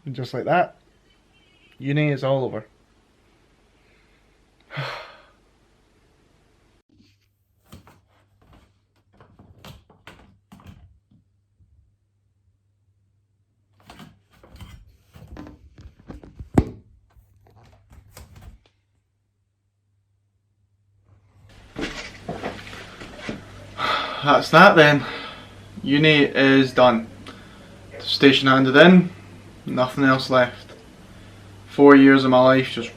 And just like that, uni is all over. That's that then. Uni is done. Station handed in, nothing else left. 4 years of my life just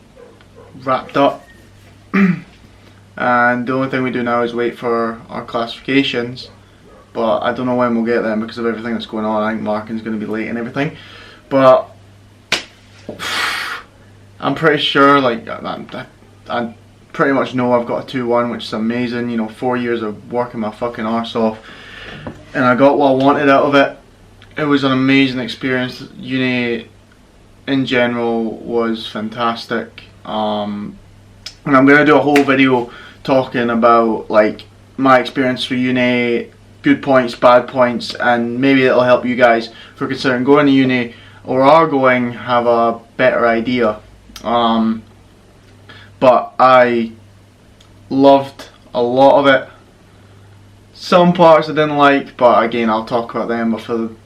wrapped up. And the only thing we do now is wait for our classifications. But I don't know when we'll get them because of everything that's going on. I think marking's going to be late and everything. But I'm pretty sure, like, I pretty much know I've got a 2-1, which is amazing. You know, 4 years of working my fucking arse off, and I got what I wanted out of it. It was an amazing experience. Uni in general was fantastic. And I'm going to do a whole video talking about like my experience through uni, good points, bad points, and maybe it'll help you guys who are considering going to uni or are going have a better idea. But I loved a lot of it. Some parts I didn't like, but again I'll talk about them. But for the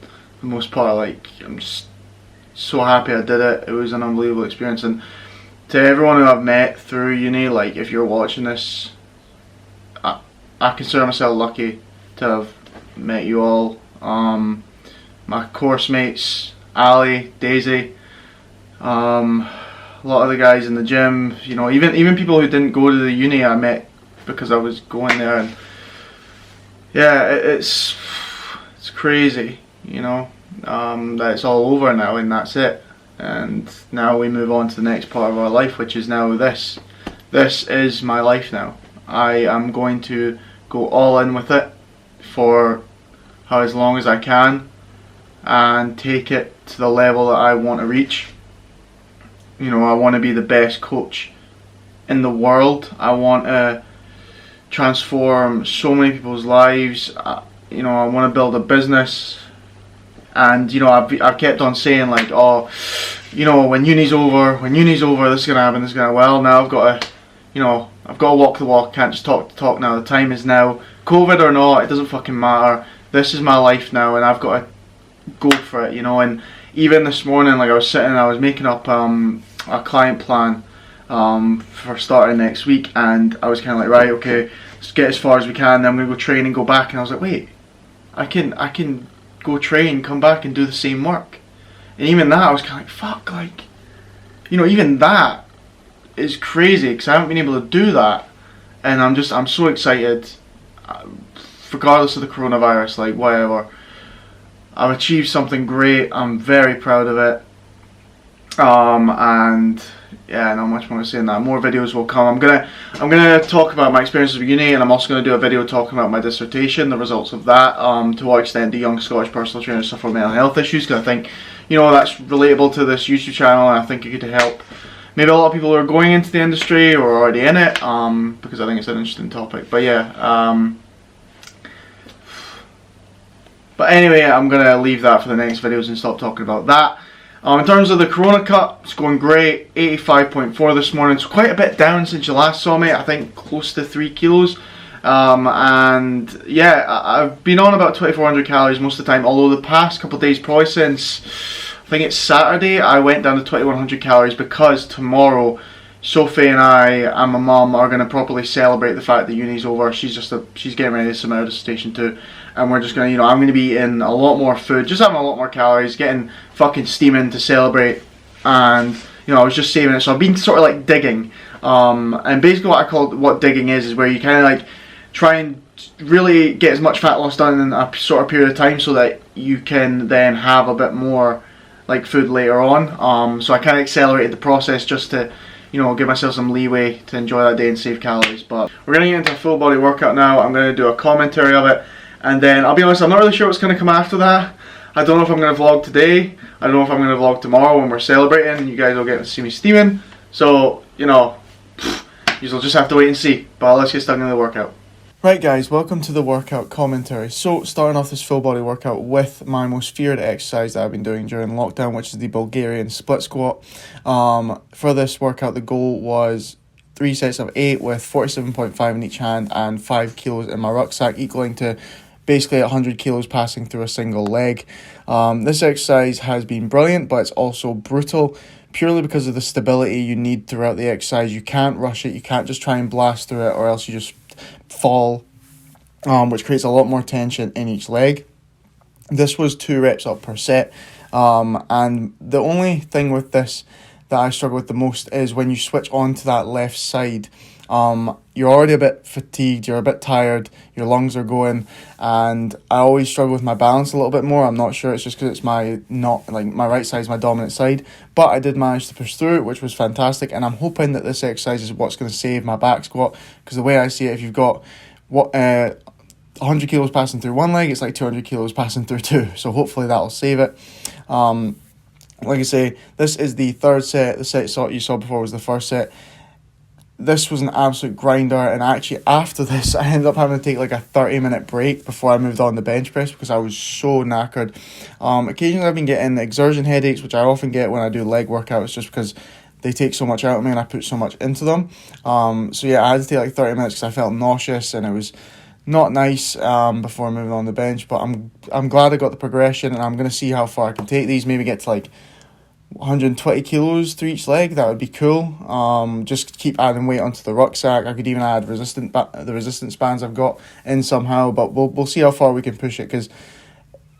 most part, like, I'm just so happy I did it. It was an unbelievable experience, and to everyone who I've met through uni, like, if you're watching this, I consider myself lucky to have met you all. My course mates, Ali, Daisy, a lot of the guys in the gym, you know, even people who didn't go to the uni I met because I was going there. And yeah, it's crazy, you know, that it's all over now and that's it. And now we move on to the next part of our life, which is now this. This is my life now. I am going to go all in with it for as long as I can and take it to the level that I want to reach. You know, I want to be the best coach in the world. I want to transform so many people's lives. You know, I want to build a business. And you know, I've kept on saying like, oh, you know, when uni's over, this is gonna happen, this is gonna. Well, now I've got to, you know, I've got to walk the walk. Can't just talk the talk now. The time is now. COVID or not, it doesn't fucking matter. This is my life now, and I've got to go for it. You know, and even this morning, like I was making up a client plan for starting next week, and I was kind of like, right, okay, let's get as far as we can. Then I'm gonna go train and go back. And I was like, wait, I can go train, come back and do the same work. And even that, I was kind of like, fuck, like, you know, even that is crazy because I haven't been able to do that. And I'm so excited, regardless of the coronavirus, like, whatever. I've achieved something great. I'm very proud of it. And yeah, not much more to say than that. More videos will come. I'm gonna talk about my experiences with uni, and I'm also gonna do a video talking about my dissertation, the results of that. To what extent do young Scottish personal trainers suffer from mental health issues? Because I think, you know, that's relatable to this YouTube channel, and I think it could help maybe a lot of people who are going into the industry or already in it. Because I think it's an interesting topic. But yeah. But anyway, I'm gonna leave that for the next videos and stop talking about that. In terms of the Coronacut, it's going great. 85.4 this morning. It's quite a bit down since you last saw me. I think close to 3 kilos. And yeah, I've been on about 2,400 calories most of the time. Although the past couple of days, probably since I think it's Saturday, I went down to 2,100 calories because tomorrow, Sophie and I and my mum are going to properly celebrate the fact that uni's over. She's getting ready to submit her dissertation too. And we're just going to, you know, I'm going to be eating a lot more food, just having a lot more calories, getting fucking steaming to celebrate. And, you know, I was just saving it. So I've been sort of like digging. And basically what digging is where you kind of like try and really get as much fat loss done in a sort of period of time so that you can then have a bit more like food later on. So I kind of accelerated the process just to, you know, give myself some leeway to enjoy that day and save calories. But we're going to get into a full body workout now. I'm going to do a commentary of it. And then, I'll be honest, I'm not really sure what's going to come after that. I don't know if I'm going to vlog today. I don't know if I'm going to vlog tomorrow when we're celebrating. You guys will get to see me steaming. So, you know, you'll just have to wait and see. But let's get stuck into the workout. Right guys, welcome to the workout commentary. So starting off this full body workout with my most feared exercise that I've been doing during lockdown, which is the Bulgarian split squat. For this workout, the goal was 3 sets of 8 with 47.5 in each hand and 5 kilos in my rucksack, equaling to basically 100 kilos passing through a single leg. This exercise has been brilliant, but it's also brutal purely because of the stability you need throughout the exercise. You can't rush it, you can't just try and blast through it, or else you just fall, which creates a lot more tension in each leg. This was 2 reps up per set, and the only thing with this that I struggle with the most is when you switch on to that left side. You're already a bit fatigued, you're a bit tired, your lungs are going, and I always struggle with my balance a little bit more. I'm not sure it's just because it's my right side is my dominant side, but I did manage to push through it, which was fantastic, and I'm hoping that this exercise is what's going to save my back squat, because the way I see it, if you've got 100 kilos passing through one leg, it's like 200 kilos passing through two, so hopefully that'll save it. Like I say, this is the third set. The set you saw before was the first set. This was an absolute grinder, and actually after this I ended up having to take like a 30-minute break before I moved on to bench press because I was so knackered. Occasionally I've been getting exertion headaches, which I often get when I do leg workouts, just because they take so much out of me and I put so much into them. So yeah, I had to take like 30 minutes because I felt nauseous and it was not nice before moving on the bench. But I'm glad I got the progression, and I'm going to see how far I can take these, maybe get to like 120 kilos through each leg. That would be cool. Just keep adding weight onto the rucksack. I could even add the resistance bands I've got in somehow, but we'll see how far we can push it, because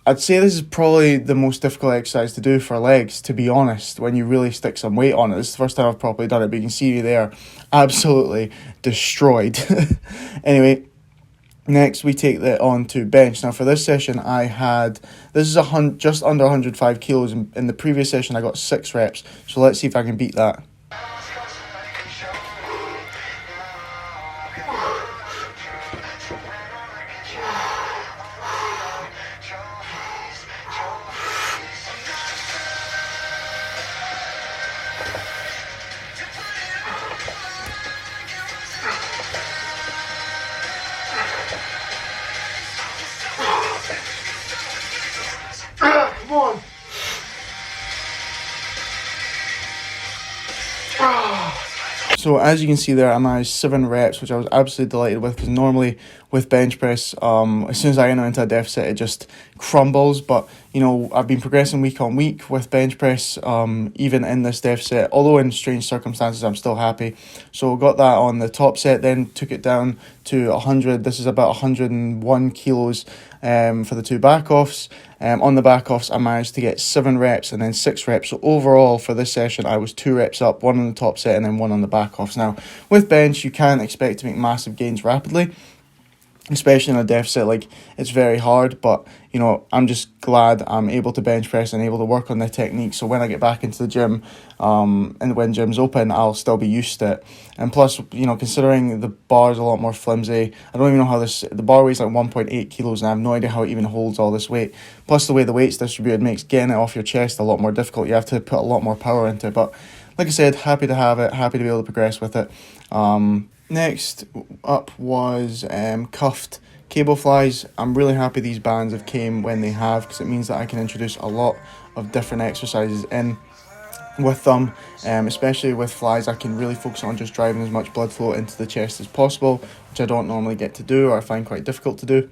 I'd say this is probably the most difficult exercise to do for legs, to be honest, when you really stick some weight on it. This is the first time I've properly done it, but you can see me there absolutely destroyed. Anyway, next, we take that on to bench. Now, for this session, this is just under 105 kilos. In the previous session, I got 6 reps. So let's see if I can beat that. Come on. So as you can see there, I managed 7 reps, which I was absolutely delighted with, because normally with bench press, as soon as I enter into a deficit, it just crumbles. But, I've been progressing week on week with bench press, even in this deficit. Although in strange circumstances, I'm still happy. So got that on the top set, then took it down to 100. This is about 101 kilos for the 2 back-offs. On the back-offs, I managed to get 7 reps and then 6 reps. So overall, for this session, I was 2 reps up, 1 on the top set and then 1 on the back-offs. Now, with bench, you can't expect to make massive gains rapidly, especially in a deficit. Like, it's very hard, but I'm just glad I'm able to bench press and able to work on the technique, so when I get back into the gym, and when gym's open, I'll still be used to it. And plus, considering the bar is a lot more flimsy, I don't even know how the bar weighs like 1.8 kilos, and I have no idea how it even holds all this weight. Plus, the way the weight's distributed makes getting it off your chest a lot more difficult. You have to put a lot more power into it, but like I said, happy to have it, happy to be able to progress with it. Next up was cuffed cable flies. I'm really happy these bands have came when they have, because it means that I can introduce a lot of different exercises in with them, especially with flies. I can really focus on just driving as much blood flow into the chest as possible, which I don't normally get to do, or I find quite difficult to do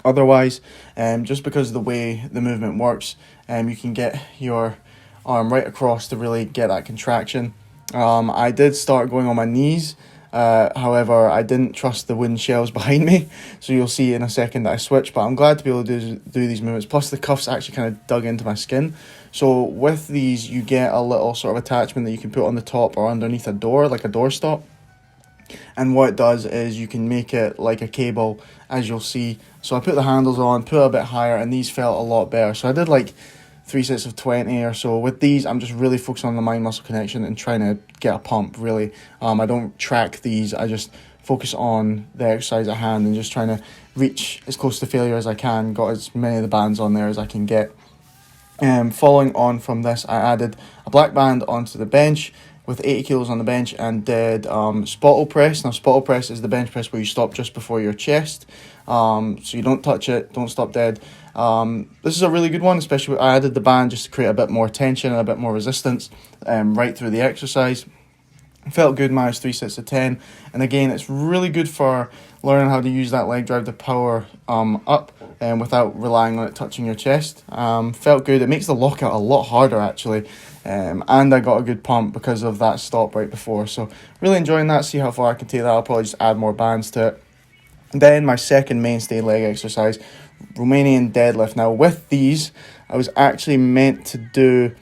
otherwise. Just because of the way the movement works, you can get your arm right across to really get that contraction. I did start going on my knees. However, I didn't trust the wooden shelves behind me, so you'll see in a second that I switched, but I'm glad to be able to do these movements. Plus, the cuffs actually kind of dug into my skin. So with these, you get a little sort of attachment that you can put on the top or underneath a door, like a doorstop. And what it does is you can make it like a cable, as you'll see. So I put the handles on, put it a bit higher, and these felt a lot better. So I did like 3 sets of 20 or so. With these, I'm just really focused on the mind-muscle connection and trying to get a pump, really. I don't track these, I just focus on the exercise at hand and just trying to reach as close to failure as I can, got as many of the bands on there as I can get. Following on from this, I added a black band onto the bench. with 80 kilos on the bench and did spottle press. Now spottle press is the bench press where you stop just before your chest, so you don't touch it, don't stop dead. This is a really good one, especially I added the band just to create a bit more tension and a bit more resistance right through the exercise. Felt good, managed 3 sets of 10, and again it's really good for learning how to use that leg drive to power up without relying on it touching your chest. Felt good. It makes the lockout a lot harder actually, and I got a good pump because of that stop right before, so really enjoying that. See how far I can take that. I'll probably just add more bands to it. Then my second mainstay leg exercise, Romanian deadlift. Now with these I was actually meant to do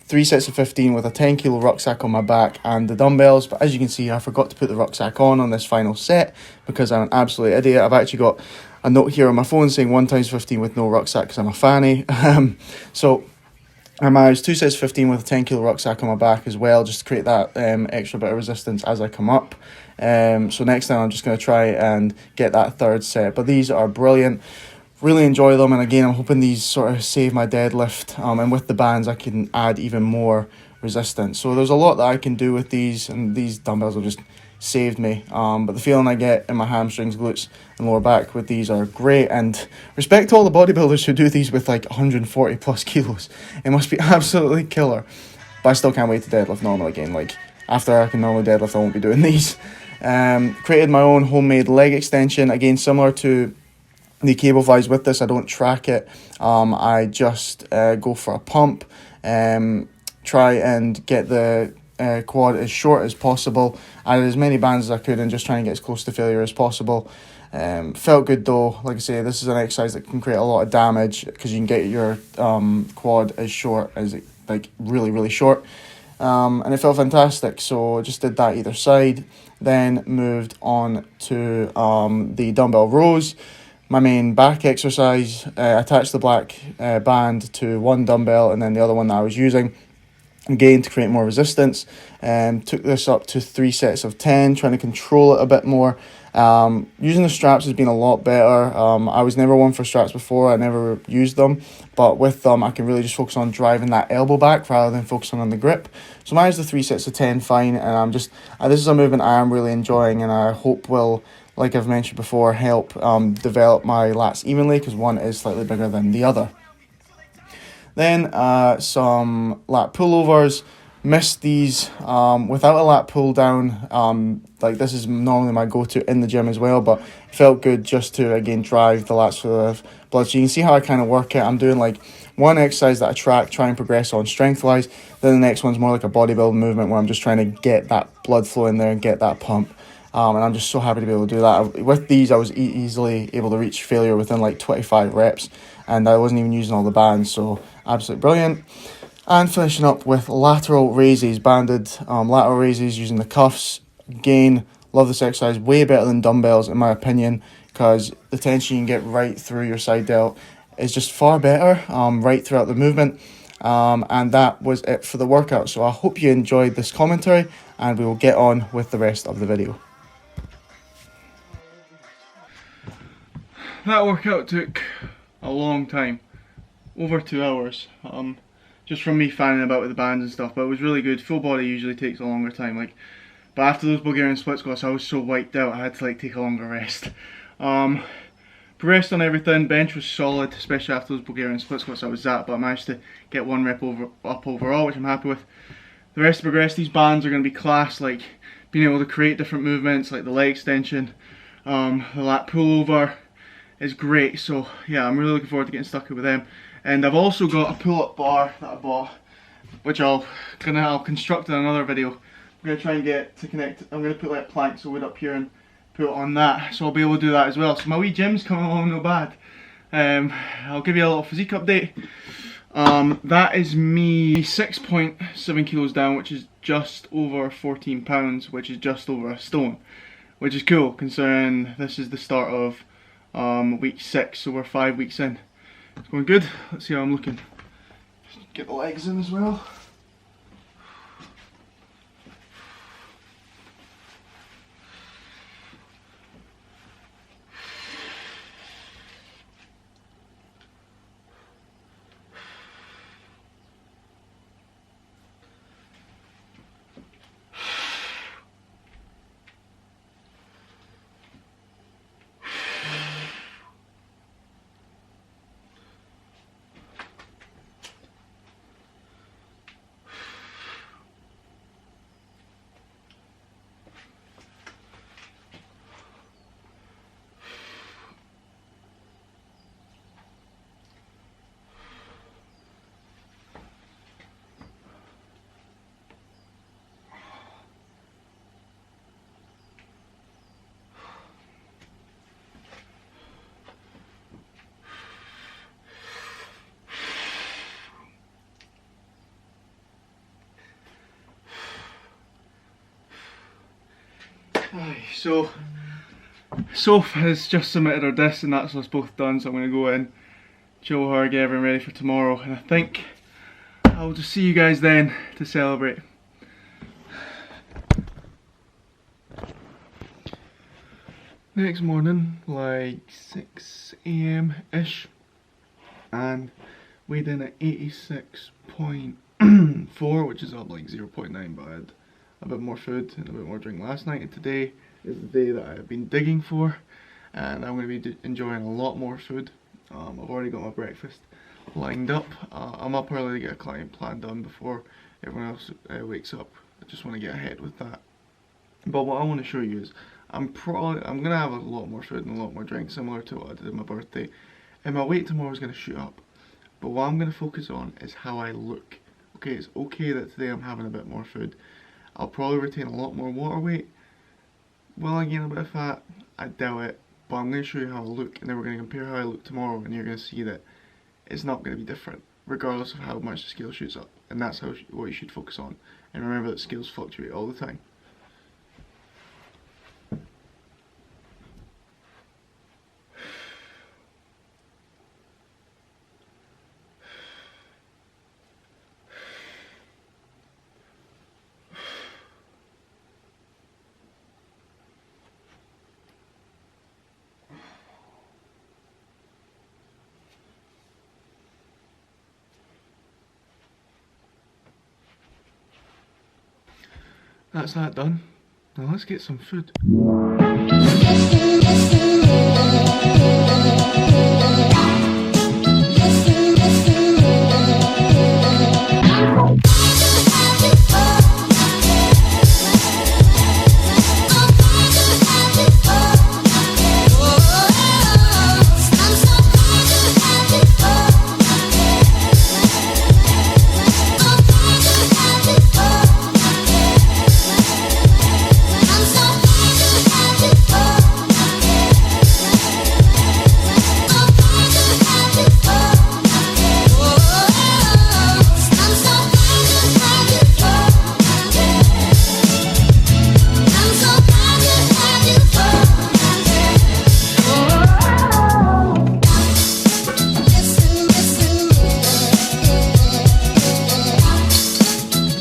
3 sets of 15 with a 10 kilo rucksack on my back and the dumbbells, but as you can see I forgot to put the rucksack on this final set because I'm an absolute idiot. I've actually got a note here on my phone saying 1 times 15 with no rucksack because I'm a fanny. So I managed 2 sets of 15 with a 10 kilo rucksack on my back as well, just to create that extra bit of resistance as I come up. So next time I'm just going to try and get that third set, but these are brilliant. Really enjoy them, and again I'm hoping these sort of save my deadlift, and with the bands I can add even more resistance. So there's a lot that I can do with these, and these dumbbells have just saved me. But the feeling I get in my hamstrings, glutes and lower back with these are great, and respect to all the bodybuilders who do these with like 140 plus kilos. It must be absolutely killer, but I still can't wait to deadlift normal again. Like after I can normally deadlift I won't be doing these. Created my own homemade leg extension, again similar to the cable flies. With this I don't track it, I just go for a pump, try and get the quad as short as possible, added as many bands as I could and just try and get as close to failure as possible. Felt good though. Like I say, this is an exercise that can create a lot of damage because you can get your quad as short as it, like really short, and it felt fantastic. So just did that either side, then moved on to the dumbbell rows. My main back exercise, attached the black band to one dumbbell and then the other one that I was using, again to create more resistance. Took this up to 3 sets of 10, trying to control it a bit more. Using the straps has been a lot better. I was never one for straps before, I never used them, but with them I can really just focus on driving that elbow back rather than focusing on the grip. So managed the 3 sets of 10 fine, and I'm just this is a movement I am really enjoying, and I hope will, like I've mentioned before, help develop my lats evenly because one is slightly bigger than the other. Then some lat pullovers. Missed these without a lat pull down. Like this is normally my go-to in the gym as well, but felt good just to again drive the lats for the blood. So you can see how I kind of work it. I'm doing like one exercise that I try and progress on strength wise, then the next one's more like a bodybuilding movement where I'm just trying to get that blood flow in there and get that pump. And I'm just so happy to be able to do that. With these, I was easily able to reach failure within like 25 reps, and I wasn't even using all the bands, so absolutely brilliant. And finishing up with lateral raises, banded lateral raises using the cuffs. Again, love this exercise, way better than dumbbells in my opinion, because the tension you can get right through your side delt is just far better right throughout the movement. And that was it for the workout. So I hope you enjoyed this commentary, and we will get on with the rest of the video. That workout took a long time, over 2 hours, just from me fanning about with the bands and stuff, but it was really good. Full body usually takes a longer time, but after those Bulgarian split squats I was so wiped out I had to take a longer rest. Progressed on everything. Bench was solid, especially after those Bulgarian split squats I was at, but I managed to get 1 rep up overall, which I'm happy with. The rest to progress, these bands are going to be class, like being able to create different movements like the leg extension, the lat pullover is great. So yeah, I'm really looking forward to getting stuck in with them. And I've also got a pull-up bar that I bought, which I'll construct in another video. I'm gonna try and get to connect. I'm gonna put like planks of wood up here and put it on that, so I'll be able to do that as well. So my wee gym's coming along no bad. I'll give you a little physique update. That is me 6.7 kilos down, which is just over 14 pounds, which is just over a stone, which is cool considering this is the start of week 6, so we're 5 weeks in. It's going good. Let's see how I'm looking. Just get the legs in as well. So Soph has just submitted her disc and that's us both done, so I'm going to go in, chill her, get everything ready for tomorrow, and I think I'll just see you guys then to celebrate. Next morning, like 6 AM ish, and weighed in at 86.4, which is up like 0.9, but I had a bit more food and a bit more drink last night, and today is the day that I've been digging for, and I'm going to be enjoying a lot more food. I've already got my breakfast lined up. I'm up early to get a client plan done before everyone else wakes up. I just want to get ahead with that. But what I want to show you is I'm gonna have a lot more food and a lot more drink, similar to what I did on my birthday, and my weight tomorrow is gonna shoot up. But what I'm gonna focus on is how I look. Okay, it's okay that today I'm having a bit more food. I'll probably retain a lot more water weight. Will I gain a bit of fat? I doubt it. But I'm gonna show you how I look, and then we're gonna compare how I look tomorrow, and you're gonna see that it's not gonna be different, regardless of how much the scale shoots up. And that's what you should focus on. And remember that scales fluctuate all the time. That's that done. Now let's get some food.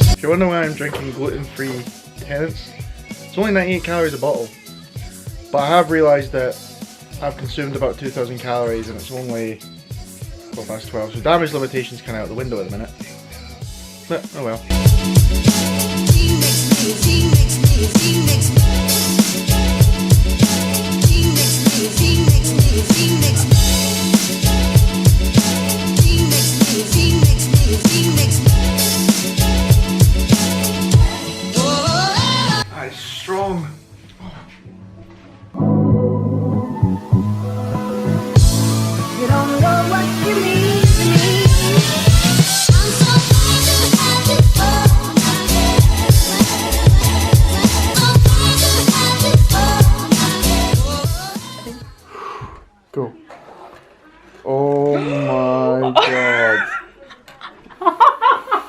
If you wonder why I'm drinking gluten-free Tenants, it's only 98 calories a bottle, but I have realised that I've consumed about 2,000 calories and it's only 12, so damage limitation's kind of out the window at the minute. But oh well. That's strong. You don't know what you mean to me. I'm so glad you Go. Oh my god.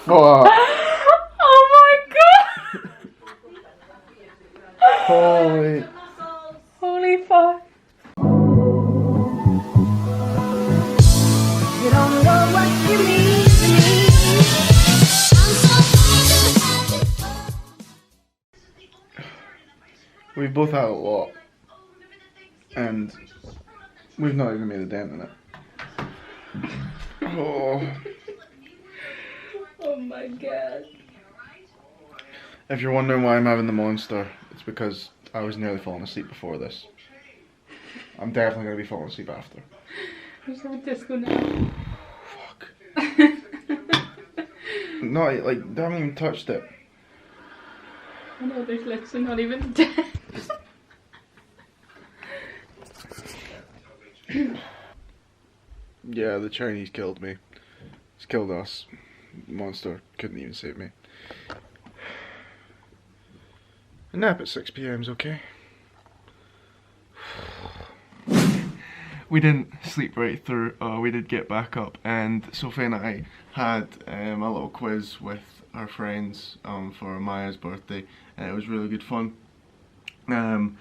What? Oh my god! Holy. Holy fuck. You don't know what you mean to me. I'm so glad We've both had a lot. And we've not even made a dent in it. Oh. Oh my god. If you're wondering why I'm having the monster, it's because I was nearly falling asleep before this. I'm definitely going to be falling asleep after. I just have a disco now. Fuck. No, like, they haven't even touched it. I know there's literally not even dead. Yeah, the Chinese killed me. It's killed us. Monster couldn't even save me. A nap at 6 PM is okay. We didn't sleep right through. We did get back up, and Sophie and I had a little quiz with our friends for Maya's birthday, and it was really good fun. And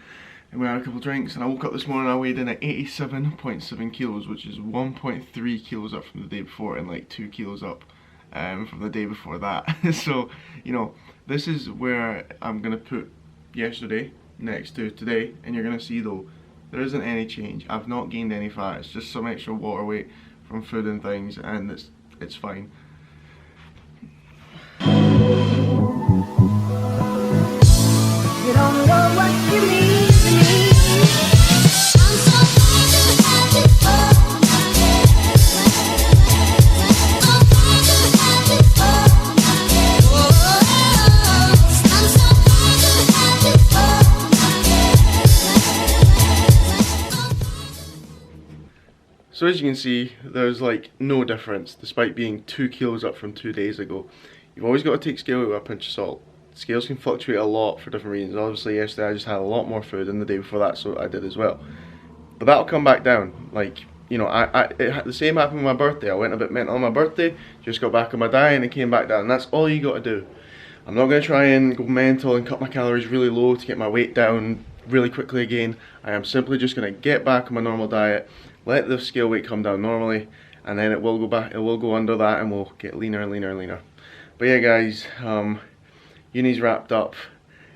we had a couple of drinks, and I woke up this morning, I weighed in at 87.7 kilos, which is 1.3 kilos up from the day before and like 2 kilos up from the day before that. So, you know, this is where I'm going to put yesterday next to today, and you're going to see though, there isn't any change. I've not gained any fat, it's just some extra water weight from food and things, and it's fine. You don't know what you mean to me. I'm so glad to have you for my head. I'm glad to have you for my head. I'm so glad to have you for my head. So as you can see, there's like no difference despite being 2 kilos up from 2 days ago. You've always got to take scale weight with a pinch of salt. Scales can fluctuate a lot for different reasons. Obviously yesterday I just had a lot more food, and the day before that so I did as well. But that'll come back down. Like, you know, the same happened with my birthday. I went a bit mental on my birthday, just got back on my diet and it came back down. And that's all you got to do. I'm not going to try and go mental and cut my calories really low to get my weight down really quickly again. I am simply just going to get back on my normal diet, let the scale weight come down normally, and then it will go back, it will go under that, and we'll get leaner and leaner and leaner. But yeah guys, uni's wrapped up,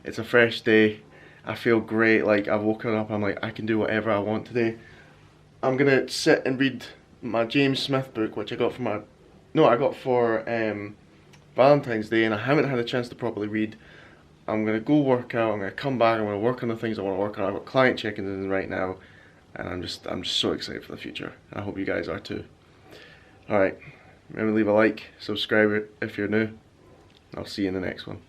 it's a fresh day, I feel great, like I've woken up, I'm like, I can do whatever I want today. I'm gonna sit and read my James Smith book, which I got for Valentine's Day, and I haven't had a chance to properly read. I'm gonna go work out, I'm gonna come back, I'm gonna work on the things I want to work on. I've got client check-ins in right now, and I'm just so excited for the future. I hope you guys are too. Alright, remember to leave a like, subscribe if you're new. I'll see you in the next one.